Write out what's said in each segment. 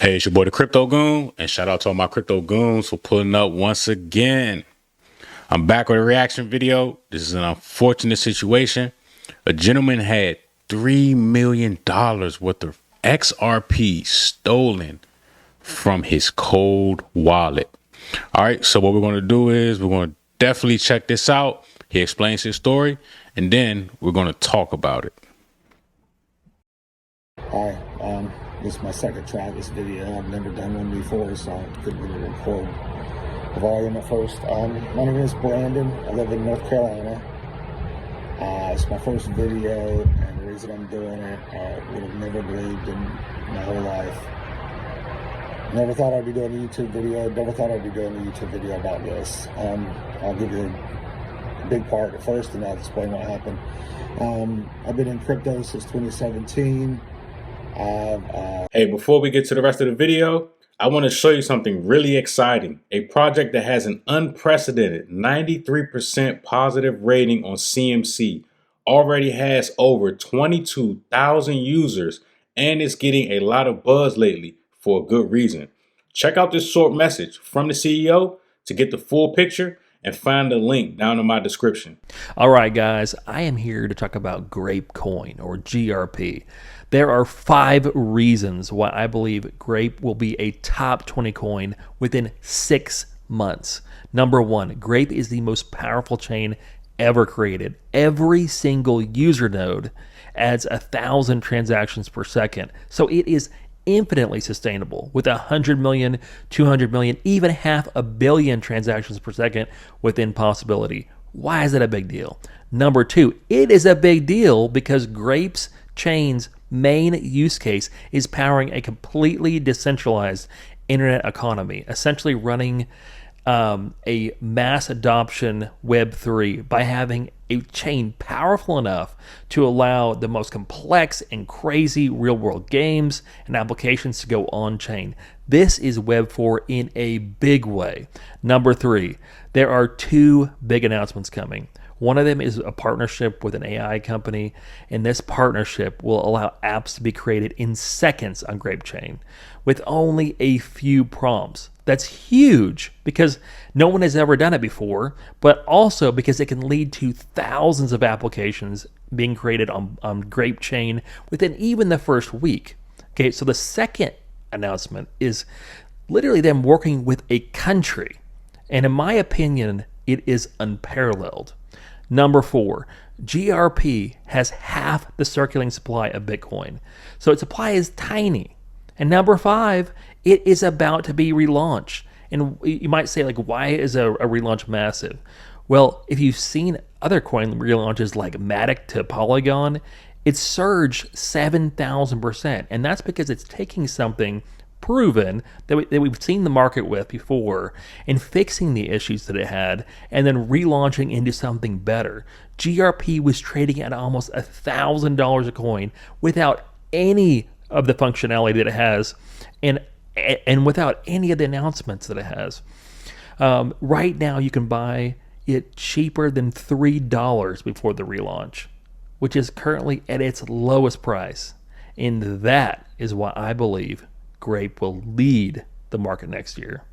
Hey, it's your boy the Crypto Goon, and shout out to all my crypto goons for pulling up once again. I'm back with a reaction video. This is an unfortunate situation. A gentleman had $3 million worth of XRP stolen from his cold wallet. All right, so what we're going to do is we're going to definitely check this out. He explains his story, and then we're going to talk about it. Hi, this is my second try of this video. I've never done one before, so I couldn't really record the volume at first. My name is Brandon. I live in North Carolina. It's my first video, and the reason I'm doing it, I would have never believed in my whole life. Never thought I'd be doing a YouTube video. Never thought I'd be doing a YouTube video about this. I'll give you a big part at first, and I'll explain what happened. I've been in crypto since 2017. Hey, before we get to the rest of the video, I want to show you something really exciting. A project that has an unprecedented 93% positive rating on CMC, already has over 22,000 users, and is getting a lot of buzz lately for a good reason. Check out this short message from the CEO to get the full picture, and find the link down in my description. All right, guys, I am here to talk about Grape Coin, or GRP. There are 5 reasons why I believe Grape will be a top 20 coin within 6 months. Number 1, Grape is the most powerful chain ever created. Every single user node adds 1,000 transactions per second, so it is infinitely sustainable with 100 million, 200 million, even 500 million transactions per second within possibility. Why is that a big deal? Number 2, it is a big deal because Grape's chain's main use case is powering a completely decentralized internet economy, essentially running a mass adoption Web3 by having a chain powerful enough to allow the most complex and crazy real-world games and applications to go on-chain. This is Web4 in a big way. Number 3, there are 2 big announcements coming. One of them is a partnership with an AI company, and this partnership will allow apps to be created in seconds on GrapeChain with only a few prompts. That's huge because no one has ever done it before, but also because it can lead to thousands of applications being created on GrapeChain within even the first week. Okay, so the second announcement is literally them working with a country, and in my opinion, it is unparalleled. Number 4, GRP has half the circulating supply of Bitcoin, so its supply is tiny. And number 5, it is about to be relaunched. And you might say, like, why is a relaunch massive? Well, if you've seen other coin relaunches like Matic to Polygon, it surged 7,000%. And that's because it's taking something proven that we've seen the market with before and fixing the issues that it had and then relaunching into something better. GRP was trading at almost $1,000 a coin without any of the functionality that it has and without any of the announcements that it has. Right now you can buy it cheaper than $3 before the relaunch, which is currently at its lowest price. And that is why I believe Grape will lead the market next year.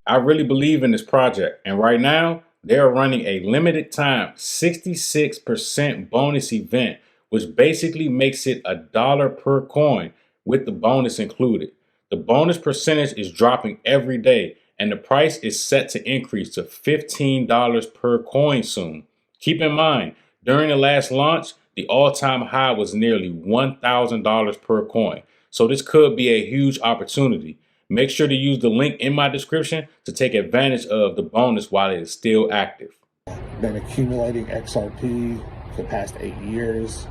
I really believe in this project, and right now they are running a limited time 66% bonus event, which basically makes it $1 per coin with the bonus included. The bonus percentage is dropping every day, and the price is set to increase to $15 per coin soon. Keep in mind, during the last launch, the all-time high was nearly $1,000 per coin. So this could be a huge opportunity. Make sure to use the link in my description to take advantage of the bonus while it is still active. Been accumulating XRP for the past 8 years.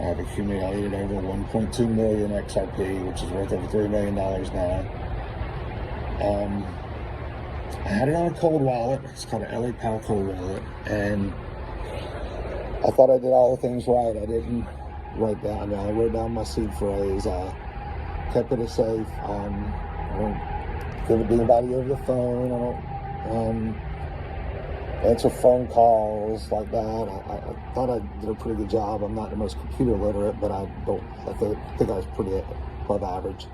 I've accumulated over 1.2 million XRP, which is worth over $3 million now. I had it on a cold wallet. It's called an LA Pal cold wallet, and I thought I did all the things right. I didn't write down. I mean, I wrote down my seed phrase. I kept it safe. I don't give it to anybody over the phone. I don't answer phone calls like that. I thought I did a pretty good job. I'm not the most computer literate, but I think I was pretty above average.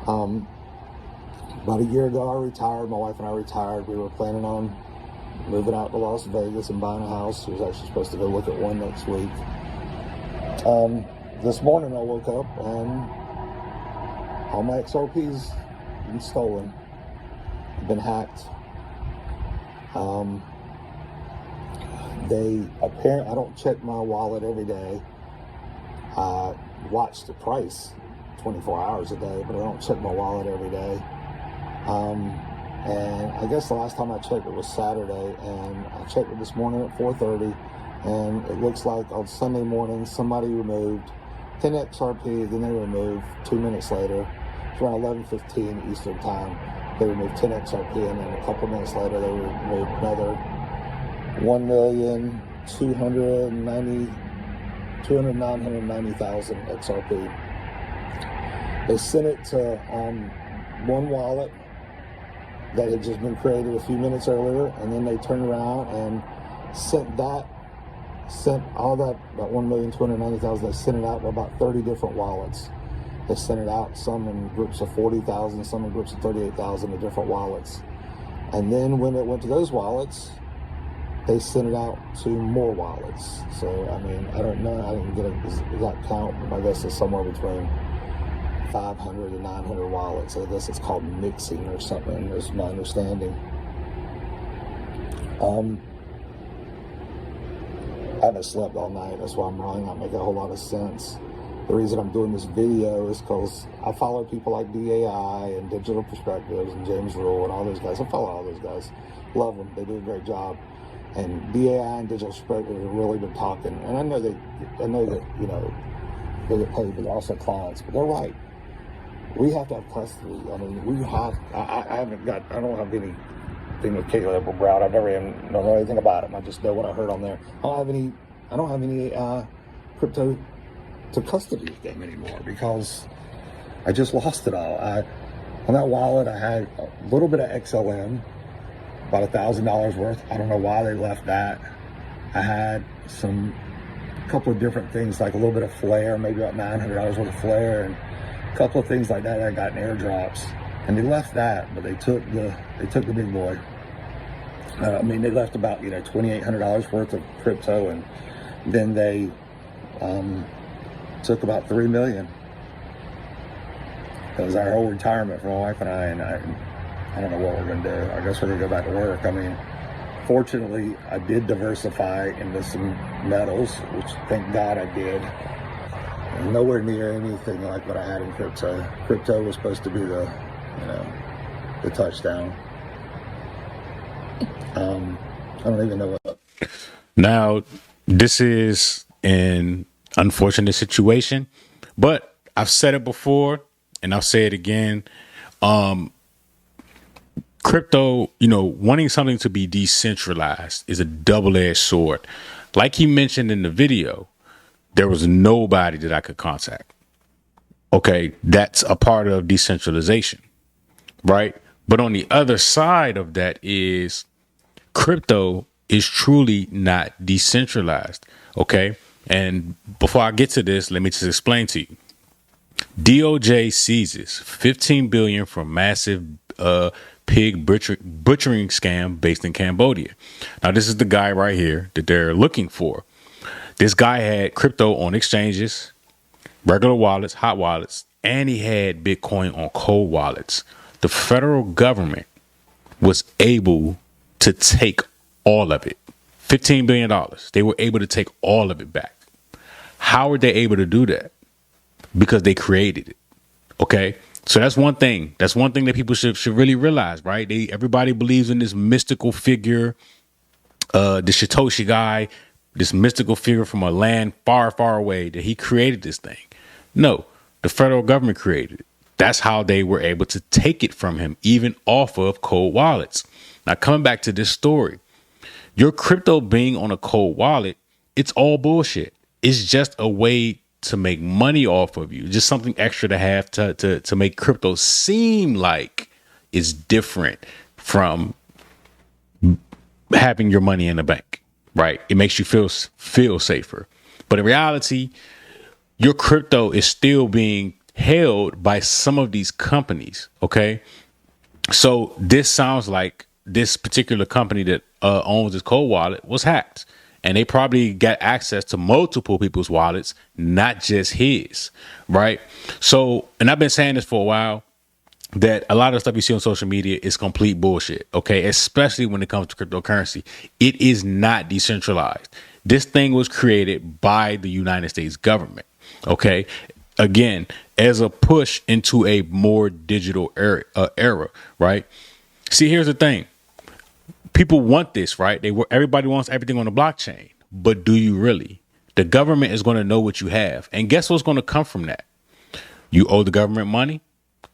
About a year ago, I retired. My wife and I retired. We were planning on moving out to Las Vegas and buying a house. We was actually supposed to go look at one next week. This morning, I woke up and all my XRP's been stolen, been hacked. I don't check my wallet every day. I watch the price 24 hours a day, but I don't check my wallet every day. And I guess the last time I checked it was Saturday, and I checked it this morning at 4:30, and it looks like on Sunday morning somebody removed 10 XRP, then they removed 2 minutes later, it's around 11:15 Eastern time, they removed 10 XRP, and then a couple minutes later they removed another 1,990,000 XRP. They sent it to one wallet that had just been created a few minutes earlier, and then they turned around and sent all that 1,290,000, they sent it out to about 30 different wallets. They sent it out, some in groups of 40,000, some in groups of 38,000 to different wallets. And then when it went to those wallets, they sent it out to more wallets. So, I mean, I don't know, I didn't get an exact count, but I guess it's somewhere between 500 and 900 wallets. I guess it's called mixing or something, is my understanding. I haven't slept all night. That's why I'm probably not making a whole lot of sense. The reason I'm doing this video is because I follow people like DAI and Digital Perspectives and James Rule and all those guys. I follow all those guys. Love them. They do a great job. And DAI and Digital Perspectives have really been talking. And I know that, you know, they get paid, but they're also clients. But they're right. We have to have custody. I mean, I don't have anything with Caleb or Brown. I've never even know anything about him. I just know what I heard on there. I don't have any crypto to custody with them anymore because I just lost it all. On that wallet, I had a little bit of XLM, about $1,000 worth. I don't know why they left that. I had a couple of different things, like a little bit of Flare, maybe about $900 worth of Flare, and a couple of things like that I got in airdrops, and they left that, but they took the big boy. They left about $2,800 worth of crypto, and then they took about $3 million. That was our whole retirement for my wife and I don't know what we're gonna do. I guess we're gonna go back to work. I mean, fortunately, I did diversify into some metals, which thank God I did. Nowhere near anything like what I had in crypto. Crypto was supposed to be the touchdown. I don't even know what. Now, this is an unfortunate situation, but I've said it before and I'll say it again. Crypto, wanting something to be decentralized is a double-edged sword. Like he mentioned in the video, there was nobody that I could contact. Okay, that's a part of decentralization, right? But on the other side of that is crypto is truly not decentralized. Okay, and before I get to this, let me just explain to you. DOJ seizes $15 billion from massive pig butchering scam based in Cambodia. Now, this is the guy right here that they're looking for. This guy had crypto on exchanges, regular wallets, hot wallets, and he had Bitcoin on cold wallets. The federal government was able to take all of it. $15 billion. They were able to take all of it back. How were they able to do that? Because they created it. Okay. So that's one thing. That's one thing that people should really realize, right? Everybody believes in this mystical figure, the Satoshi guy, this mystical figure from a land far, far away, that he created this thing. No, the federal government created it. That's how they were able to take it from him, even off of cold wallets. Now, coming back to this story, your crypto being on a cold wallet, it's all bullshit. It's just a way to make money off of you, just something extra to have to make crypto seem like it's different from having your money in the bank. Right. It makes you feel safer. But in reality, your crypto is still being held by some of these companies. Okay. So this sounds like this particular company that owns this cold wallet was hacked, and they probably got access to multiple people's wallets, not just his, right? So, and I've been saying this for a while, that a lot of stuff you see on social media is complete bullshit. Okay. Especially when it comes to cryptocurrency, it is not decentralized. This thing was created by the United States government. Okay. Again, as a push into a more digital era, right? See, here's the thing. People want this, right? Everybody wants everything on the blockchain, but do you really? The government is going to know what you have. And guess what's going to come from that? You owe the government money.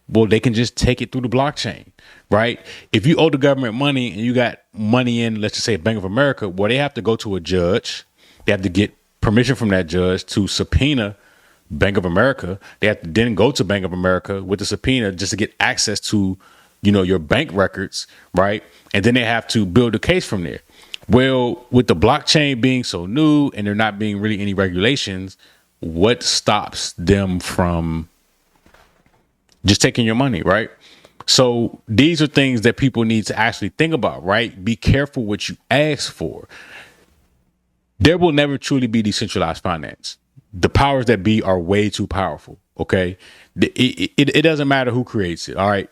Well, they can just take it through the blockchain, right? If you owe the government money and you got money in, let's just say Bank of America, well, they have to go to a judge. They have to get permission from that judge to subpoena Bank of America. They have to then go to Bank of America with the subpoena just to get access to, your bank records, right? And then they have to build a case from there. Well, with the blockchain being so new and there not being really any regulations, what stops them from just taking your money, right? So these are things that people need to actually think about, right? Be careful what you ask for. There will never truly be decentralized finance. The powers that be are way too powerful. Okay. It doesn't matter who creates it. All right.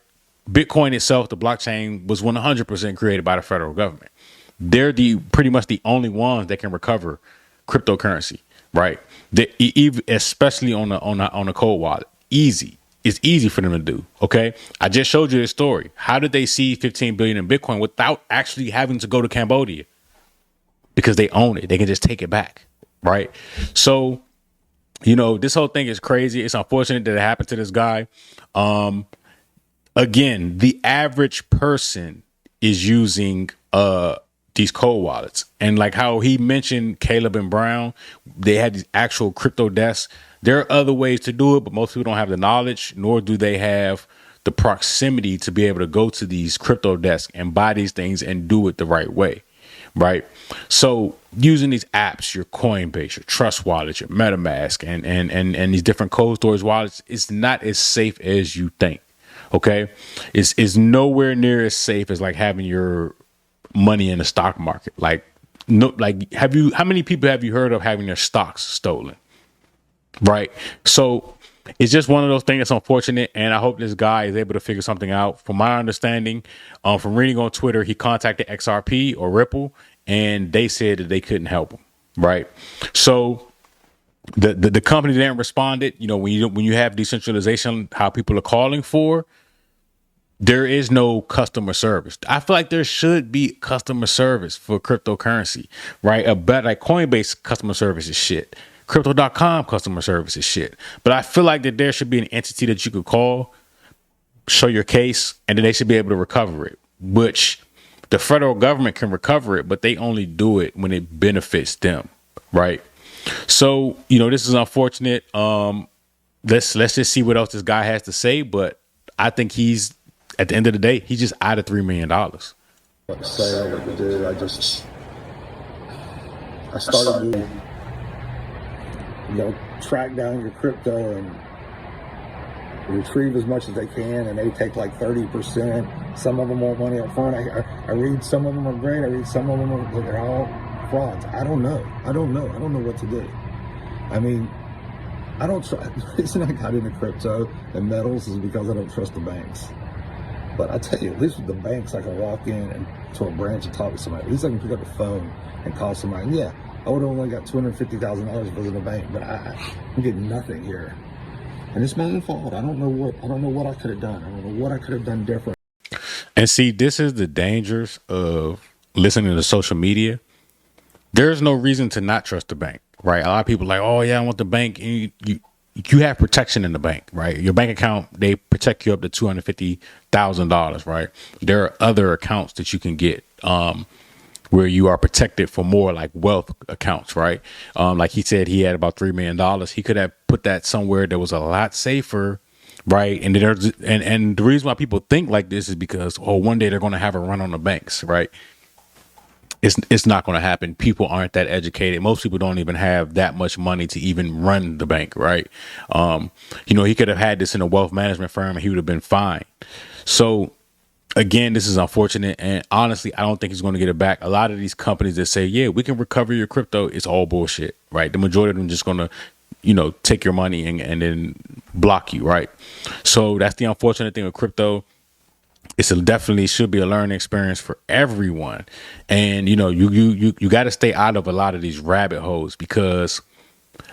Bitcoin itself, the blockchain, was 100% created by the federal government. They're pretty much the only ones that can recover cryptocurrency, right? Especially on a cold wallet. Easy. It's easy for them to do. Okay. I just showed you this story. How did they see 15 billion in Bitcoin without actually having to go to Cambodia? Because they own it. They can just take it back. Right. So, this whole thing is crazy. It's unfortunate that it happened to this guy. Again, the average person is using these cold wallets, and like how he mentioned Caleb and Brown, they had these actual crypto desks. There are other ways to do it, but most people don't have the knowledge, nor do they have the proximity to be able to go to these crypto desks and buy these things and do it the right way. Right. So using these apps, your Coinbase, your Trust Wallet, your MetaMask, and these different cold storage wallets, it's not as safe as you think. OK, it's nowhere near as safe as like having your money in the stock market. Like, no, like how many people have you heard of having their stocks stolen? Right. So it's just one of those things that's unfortunate. And I hope this guy is able to figure something out. From my understanding, from reading on Twitter, he contacted XRP or Ripple, and they said that they couldn't help him. Right. So the company then responded, when you have decentralization, how people are calling for, there is no customer service. I feel like there should be customer service for cryptocurrency, right? Like Coinbase customer service is shit. Crypto.com customer service is shit. But I feel like that there should be an entity that you could call, show your case, and then they should be able to recover it, which the federal government can recover it, but they only do it when it benefits them, right? So, this is unfortunate. Let's just see what else this guy has to say. But I think at the end of the day, he's just out of $3 million. What to say, what to do. I started to, track down your crypto and retrieve as much as they can, and they take like 30%. Some of them want money up front. I read some of them are great. I read some of them they're all frauds. I don't know what to do. I mean, I don't try. The reason I got into crypto and metals is because I don't trust the banks. But I tell you, at least with the banks, I can walk in and to a branch and talk to somebody. At least I can pick up the phone and call somebody. And yeah, I would have only got $250,000 if I was in a bank, but I'm getting nothing here. And it's my own fault. I don't know what I could have done. I don't know what I could have done different. And see, this is the dangers of listening to social media. There's no reason to not trust the bank, right? A lot of people are like, oh yeah, I want the bank. And you have protection in the bank, right? Your bank account, they protect you up to $250,000, right? There are other accounts that you can get where you are protected for more like wealth accounts, right? Like he said, he had about $3 million. He could have put that somewhere that was a lot safer, right? And and the reason why people think like this is because, one day they're going to have a run on the banks, right? it's not going to happen. People aren't that educated. Most people don't even have that much money to even run the bank, right? He could have had this in a wealth management firm and he would have been fine. So again, this is unfortunate, and honestly, I don't think he's going to get it back. A lot of these companies that say, yeah, we can recover your crypto, it's all bullshit, right? The majority of them just going to take your money and then block you, right? So that's the unfortunate thing with crypto. It's definitely should be a learning experience for everyone. And, you got to stay out of a lot of these rabbit holes, because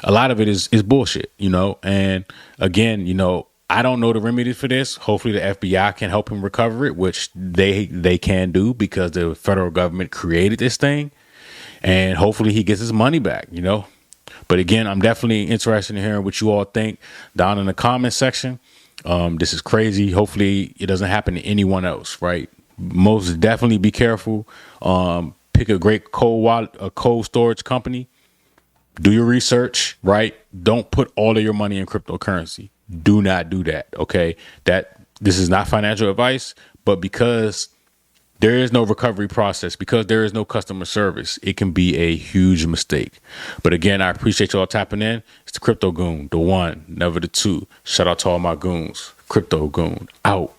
a lot of it is bullshit, and again, I don't know the remedy for this. Hopefully the FBI can help him recover it, which they can do, because the federal government created this thing, and hopefully he gets his money back, But again, I'm definitely interested in hearing what you all think down in the comment section. This is crazy. Hopefully it doesn't happen to anyone else, right? Most definitely be careful. Pick a great cold wallet, a cold storage company. Do your research, right? Don't put all of your money in cryptocurrency. Do not do that. Okay. This is not financial advice, but because there is no recovery process, because there is no customer service, it can be a huge mistake. But again, I appreciate y'all tapping in. It's the Crypto Goon, the one, never the two. Shout out to all my goons. Crypto Goon out.